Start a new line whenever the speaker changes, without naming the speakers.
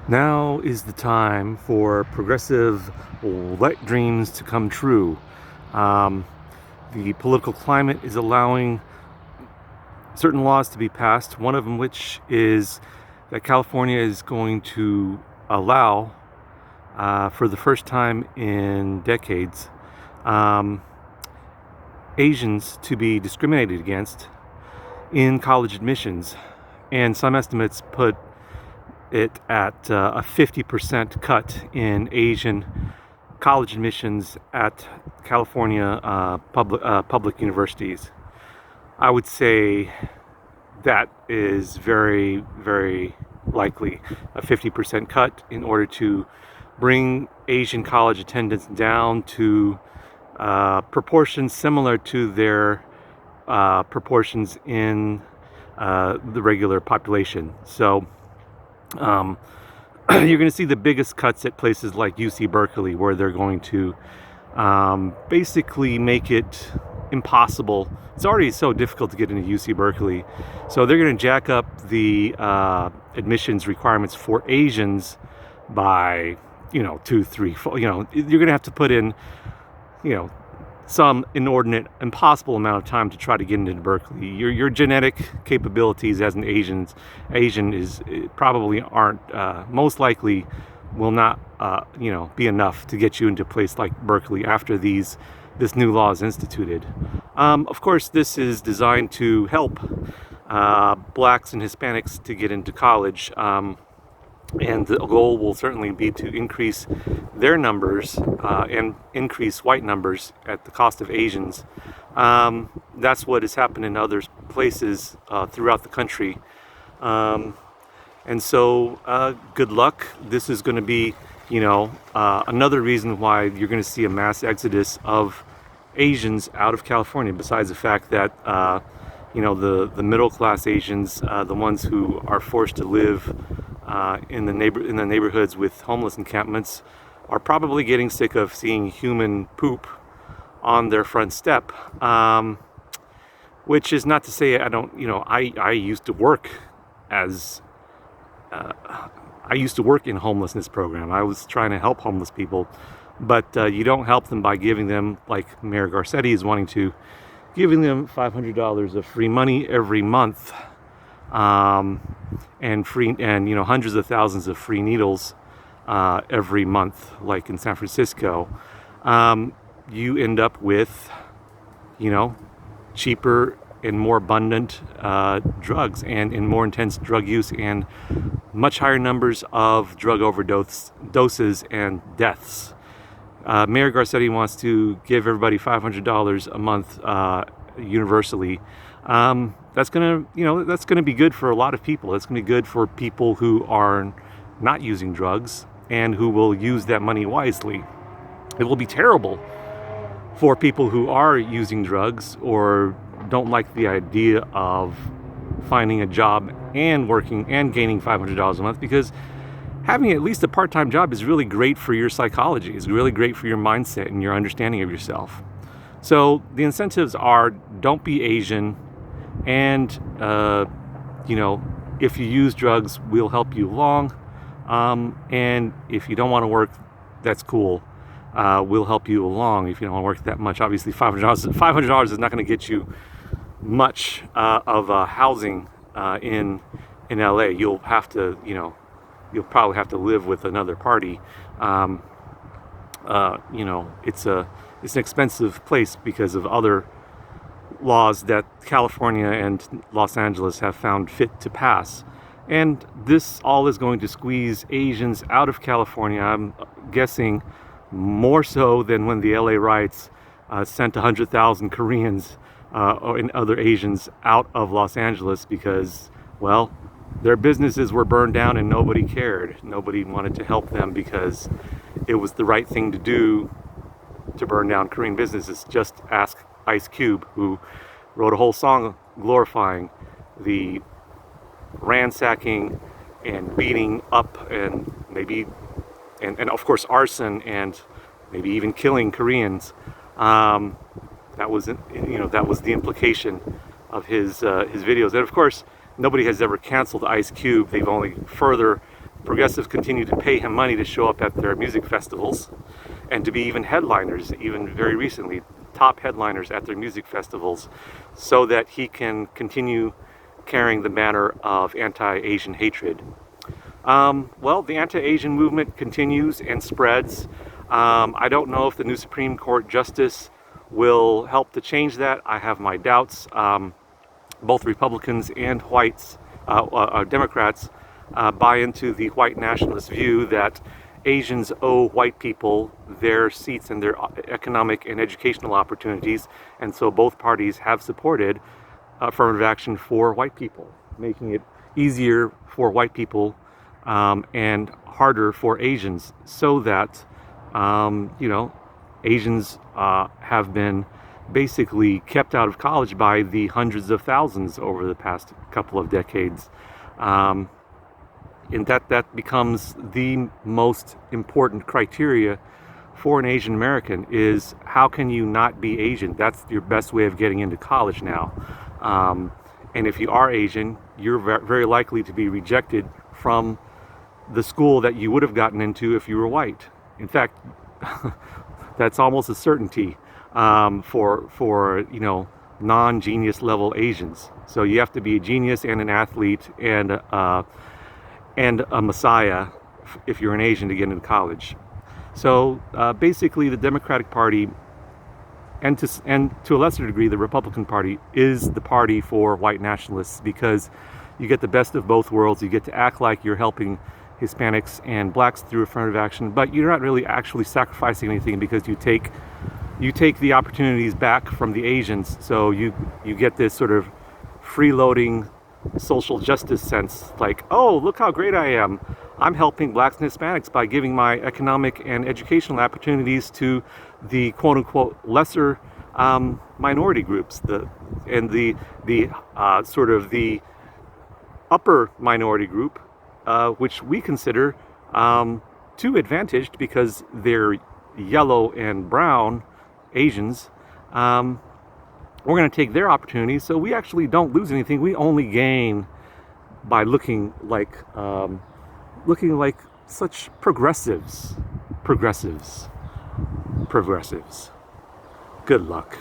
Now is the time for progressive wet dreams to come true. Um, the political climate is allowing certain laws to be passed, one of them which is that California is going to allow, for the first time in decades, um, Asians to be discriminated against in college admissions. And some estimates put it at a 50% cut in Asian college admissions at California public universities. I would say that is very, very likely, a 50% cut in order to bring Asian college attendance down to proportions similar to their proportions in the regular population. So you're going to see the biggest cuts at places like UC Berkeley, where they're going to basically make it impossible. It's already so difficult to get into UC Berkeley, so they're going to jack up the admissions requirements for Asians by 2, 3, 4. You're going to have to put in some inordinate, impossible amount of time to try to get into Berkeley. Your genetic capabilities as an Asian is probably aren't most likely will not be enough to get you into a place like Berkeley after this new law is instituted. Of course, this is designed to help blacks and Hispanics to get into college. And the goal will certainly be to increase their numbers and increase white numbers at the cost of Asians. That's what has happened in other places throughout the country. And so good luck. This is going to be, another reason why you're going to see a mass exodus of Asians out of California, besides the fact that the middle class Asians, the ones who are forced to live in the neighborhoods with homeless encampments, are probably getting sick of seeing human poop on their front step. Which is not to say I don't. I used to work as I used to work in homelessness program. I was trying to help homeless people, but you don't help them by giving them, like Mayor Garcetti is wanting to, giving them $500 of free money every month. And free, and hundreds of thousands of free needles every month, like in San Francisco. You end up with cheaper and more abundant drugs, and in more intense drug use, and much higher numbers of drug doses and deaths. Mayor Garcetti wants to give everybody $500 a month universally. That's gonna be good for a lot of people. That's gonna be good for people who are not using drugs and who will use that money wisely. It will be terrible for people who are using drugs or don't like the idea of finding a job and working and gaining $500 a month, because having at least a part-time job is really great for your psychology. It's really great for your mindset and your understanding of yourself. So the incentives are: don't be Asian, and if you use drugs, we'll help you along. And if you don't want to work, that's cool. We'll help you along if you don't want to work that much. Obviously, $500 is not going to get you much of housing in LA. You'll have to, you'll probably have to live with another party. It's an expensive place because of other laws that California and Los Angeles have found fit to pass. And this all is going to squeeze Asians out of California. I'm guessing more so than when the LA riots sent 100,000 Koreans and other Asians out of Los Angeles because, well, their businesses were burned down and nobody cared. Nobody wanted to help them because it was the right thing to do to burn down Korean businesses. Just ask Ice Cube, who wrote a whole song glorifying the ransacking and beating up and maybe and of course arson and maybe even killing Koreans. That was the implication of his videos. And of course, nobody has ever canceled Ice Cube. They've only further Progressives continue to pay him money to show up at their music festivals and to be even headliners, even very recently, top headliners at their music festivals, so that he can continue carrying the banner of anti-Asian hatred. Well, the anti-Asian movement continues and spreads. I don't know if the new Supreme Court justice will help to change that. I have my doubts. Both Republicans and Democrats buy into the white nationalist view that Asians owe white people their seats and their economic and educational opportunities, and so both parties have supported affirmative action for white people, making it easier for white people and harder for Asians, so that Asians have been basically kept out of college by the hundreds of thousands over the past couple of decades. And that becomes the most important criteria for an Asian American, is how can you not be Asian? That's your best way of getting into college now. And if you are Asian, you're very likely to be rejected from the school that you would have gotten into if you were white. In fact, that's almost a certainty for non-genius level Asians. So you have to be a genius and an athlete and a messiah if you're an Asian to get into college. So basically, the Democratic Party, and to a lesser degree the Republican Party, is the party for white nationalists, because you get the best of both worlds. You get to act like you're helping Hispanics and blacks through affirmative action, but you're not really actually sacrificing anything, because you take the opportunities back from the Asians. So you get this sort of freeloading social justice sense, like, oh, look how great I am. I'm helping blacks and Hispanics by giving my economic and educational opportunities to the quote-unquote lesser minority groups, the sort of the upper minority group, which we consider too advantaged because they're yellow and brown Asians. We're going to take their opportunities, so we actually don't lose anything. We only gain by looking like such progressives. Good luck.